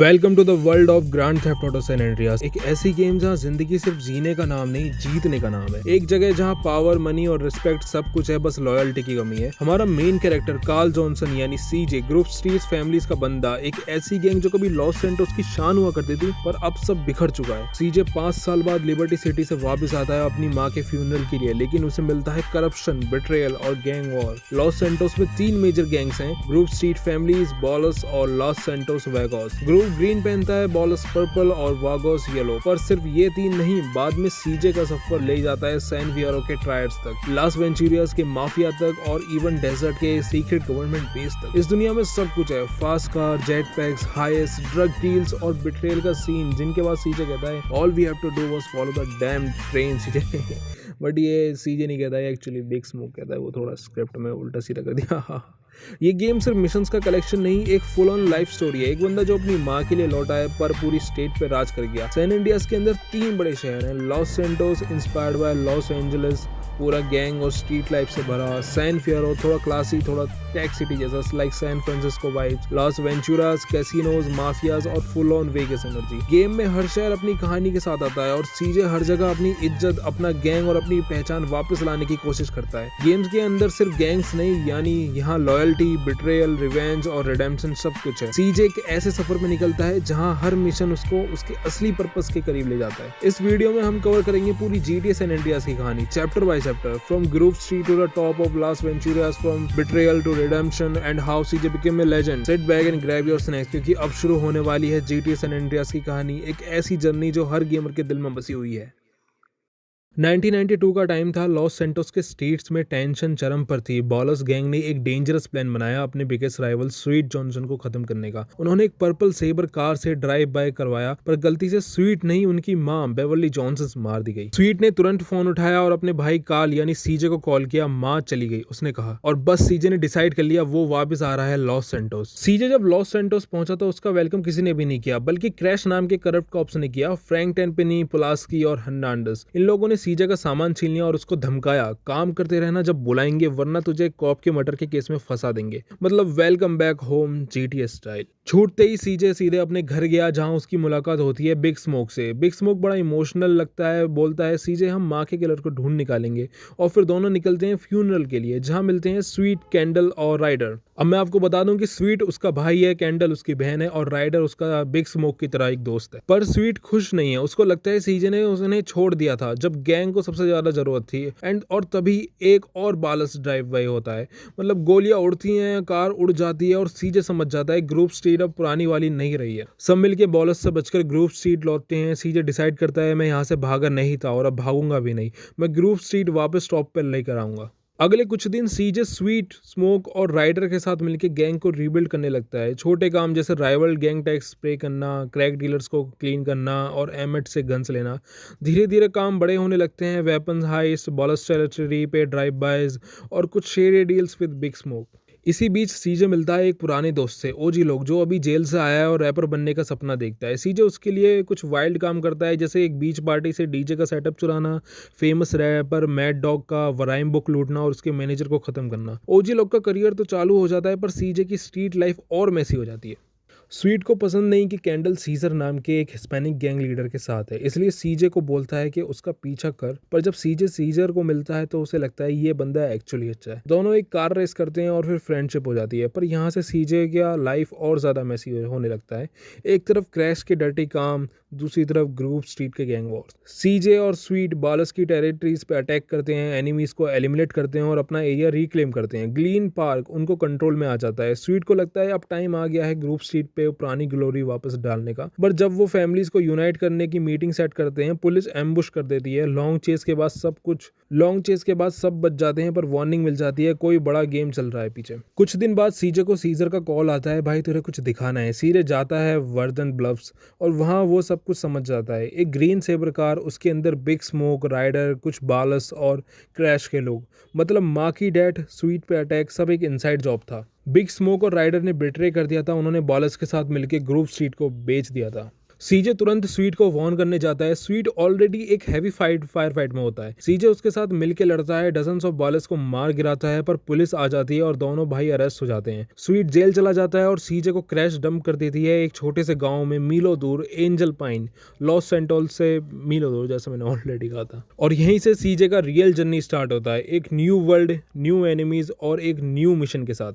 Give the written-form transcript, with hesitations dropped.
Welcome to the world of Grand Theft Auto San Andreas. एक ऐसी game जहां जिंदगी सिर्फ जीने का नाम नहीं, जीतने का नाम है। एक जगह जहां पावर, मनी और रिस्पेक्ट सब कुछ है, बस लॉयल्टी की कमी है। हमारा मेन कैरेक्टर कार्ल जॉनसन यानी सीजे ग्रुप स्ट्रीट फैमिलीज का बंदा, एक ऐसी गैंग जो कभी लॉस सैंटोस की शान हुआ करती थी, पर अब सब बिखर चुका है। सीजे 5 साल बाद लिबर्टी सिटी से वापस आता है अपनी माँ के फ्यूनरल के लिए, लेकिन उसे मिलता है करप्शन, बिट्रेयल और गैंग वॉर। लॉस सैंटोस में 3 मेजर गैंग्स हैं, ग्रुप स्ट्रीट फैमिलीज, बॉलस और लॉस सैंटोस वैगोस। ग्रुप ग्रीन पहनता है, बॉलस पर्पल और वागोस येलो। पर सिर्फ ये 3 नहीं, बाद में सीजे का सफर ले जाता है सैन फियरो के ट्रायड्स तक, लास वेंचुरियास के माफिया तक और इवन डेजर्ट के सीक्रेट गवर्नमेंट बेस तक। इस दुनिया में सब कुछ है, fast car, jet packs, heists, drug deals और बिट्रेयल का सीन, जिनके बाद सीजे कहता है all we have to do was follow the damn train CJ. But ये सीजे नहीं कहता है, एक्चुअली बिग स्मोक कहता है, वो थोड़ा स्क्रिप्ट में उल्टा सीधा कर दिया। ये गेम सिर्फ मिशंस का कलेक्शन नहीं, एक फुल ऑन लाइफ स्टोरी है। एक बंदा जो अपनी माँ के लिए लौटा है पर पूरी स्टेट पे राज कर गया। सैन एंड्रियास के अंदर 3 बड़े शहर हैं, Los Santos inspired by Los Angeles, पूरा गैंग और स्ट्रीट लाइफ से भरा। सैन फियरो थोड़ा क्लासी, थोड़ा टेक सिटी जैसा, like San Francisco vibes. Las Venturas casinos, mafias और full on Vegas energy. Game में हर शहर अपनी कहानी के साथ आता है और सीजे हर जगह अपनी इज्जत, अपना गैंग और अपनी पहचान वापस लाने की कोशिश करता है। गेम्स के अंदर सिर्फ गैंग्स नहीं, यानी यहाँ लॉयल्टी, बिट्रेयल, रिवेंज और रिडेम्पशन सब कुछ है। सीजे एक ऐसे सफर में निकलता है जहाँ हर मिशन उसको उसके असली पर्पस के करीब ले जाता है। इस वीडियो में हम कवर करेंगे पूरी GTA सैन एंड्रियास की कहानी, chapter by chapter, from Grove Street to the top of Las Venturas, from betrayal to redemption and how CJ became a legend. Sit back and grab your snacks, क्योंकि अब शुरू होने वाली है GTA San Andreas की कहानी, एक ऐसी जर्नी जो हर गेमर के दिल में बसी हुई है। 1992 का टाइम था। लॉस सैंटोस के स्ट्रीट्स में टेंशन चरम पर थी। बॉलस गैंग ने एक डेंजरस प्लान बनाया अपने बिगेस्ट राइवल स्वीट जॉनसन को खत्म करने का। उन्होंने एक पर्पल सेबर कार से ड्राइव बाय करवाया, पर गलती से स्वीट नहीं, उनकी मां बेवर्ली जॉनसन मार दी गई। स्वीट ने तुरंत फोन उठाया और अपने भाई कार्ल यानी सीजे को कॉल किया। मां चली गई, उसने कहा, और बस सीजे ने डिसाइड कर लिया वो वापस आ रहा है लॉस सैंटोस। सीजे जब लॉस सैंटोस पहुंचा तो उसका वेलकम किसी ने भी नहीं किया, बल्कि क्रैश नाम के करप्ट कॉप्स ने किया, फ्रैंक टेम्पेनी, पुलास्की और हर्नांडस। इन लोगों ने सीजे का सामान छीन लिया और उसको धमकाया, काम करते रहना जब बुलाएंगे, वरना तुझे कॉप के मर्डर के केस में फंसा देंगे। मतलब welcome back home GTA style. छूटते ही सीजे सीधे अपने घर गया, जहां उसकी मुलाकात होती है बिग स्मोक से। बिग स्मोक बड़ा इमोशनल लगता है, बोलता है सीजे हम माँ के किलर को ढूंढ निकालेंगे। और फिर दोनों निकलते हैं फ्यूनरल के लिए, जहां मिलते हैं स्वीट, कैंडल और राइडर। अब मैं आपको बता दूं कि स्वीट उसका भाई है, कैंडल उसकी बहन है और राइडर उसका बिग स्मोक की तरह एक दोस्त है। पर स्वीट खुश नहीं है, उसको लगता है सीजे ने उन्हें छोड़ दिया था जब गैंग को सबसे ज्यादा जरूरत थी। और तभी एक और बालस ड्राइव बाय होता है, मतलब गोलियां उड़ती हैं, कार उड़ जाती है और सीजे समझ जाता है ग्रुप स्ट्रीट अब पुरानी वाली नहीं रही है। सब मिलके बॉलस से बचकर ग्रुप स्ट्रीट लौटते हैं। सीजे डिसाइड करता है मैं यहाँ से भागा नहीं था और अब भागूंगा भी नहीं, मैं ग्रुप स्ट्रीट वापस टॉप पर लेकर आऊंगा। अगले कुछ दिन सीजे स्वीट, स्मोक और राइडर के साथ मिलकर गैंग को रीबिल्ड करने लगता है। छोटे काम जैसे राइवल गैंग टैक्स स्प्रे करना, क्रैक डीलर्स को क्लीन करना और एमेट से गन्स लेना। धीरे धीरे काम बड़े होने लगते हैं, वेपन्स हाइस्ट, बॉलस टेरिटरी पे ड्राइव बाइज और कुछ shady deals with big smoke. इसी बीच सीजे मिलता है एक पुराने दोस्त से, ओजी लोग, जो अभी जेल से आया है और रैपर बनने का सपना देखता है। सीजे उसके लिए कुछ वाइल्ड काम करता है, जैसे एक बीच पार्टी से डीजे का सेटअप चुराना, फेमस रैपर मैड डॉग का वराइम बुक लूटना और उसके मैनेजर को खत्म करना। ओजी लोग का करियर तो चालू हो जाता है, पर सीजे की स्ट्रीट लाइफ और मैसी हो जाती है। स्वीट को पसंद नहीं कि कैंडल सीजर नाम के एक हिस्पैनिक गैंग लीडर के साथ है, इसलिए सीजे को बोलता है कि उसका पीछा कर। पर जब सीजे सीजर को मिलता है तो उसे लगता है ये बंदा एक्चुअली अच्छा है। दोनों एक कार रेस करते हैं और फिर फ्रेंडशिप हो जाती है। पर यहाँ से सीजे का लाइफ और ज्यादा मैसी होने लगता है। एक तरफ क्रैश के डर्टी काम, दूसरी तरफ ग्रुप स्ट्रीट के गैंग वॉर्स। सीजे और स्वीट बालस की टेरिटरीज पे अटैक करते हैं, एनिमीज को एलिमिनेट करते हैं और अपना एरिया रिक्लेम करते हैं। ग्लीन पार्क उनको कंट्रोल में आ जाता है। स्वीट को लगता है अब टाइम आ गया है ग्रुप स्ट्रीट पे पुरानी ग्लोरी वापस डालने का। पर जब वो फैमिलीज को यूनाइट करने की मीटिंग सेट करते हैं, पुलिस एम्बुश कर देती है। लॉन्ग चेस के बाद सब बच जाते हैं, पर वार्निंग मिल जाती है कोई बड़ा गेम चल रहा है पीछे। कुछ दिन बाद सीजे को सीजर का कॉल आता है, भाई तुझे कुछ दिखाना है। सीजे जाता है वर्दन ब्लफ्स और वहां वो सब कुछ समझ जाता है। एक ग्रीन सेबर कार, उसके अंदर बिग स्मोक, राइडर, कुछ बालस और क्रैश के लोग, मतलब माँ की डेथ, स्वीट पे अटैक, सब एक इनसाइड जॉब था। बिग स्मोक और राइडर ने बिट्रे कर दिया था, उन्होंने बॉलस के साथ मिलकर ग्रुप स्ट्रीट को बेच दिया था। सीजे तुरंत स्वीट को वार्न करने जाता है। स्वीट ऑलरेडी एक हैवी फायर फाइट में होता है। सीजे उसके साथ मिलकर लड़ता है, डजन्स ऑफ बॉलर्स को मार गिराता है, पर पुलिस आ जाती है और दोनों भाई अरेस्ट हो जाते हैं। स्वीट जेल चला जाता है और सीजे को क्रैश डंप कर देती है एक छोटे से गांव में मीलों दूर, एंजल पाइन, लॉस सेंटोल से मीलों दूर, जैसे मैंने ऑलरेडी कहा था। और यहीं से सीजे का रियल जर्नी स्टार्ट होता है, एक न्यू वर्ल्ड, न्यू एनिमीज और एक न्यू मिशन के साथ।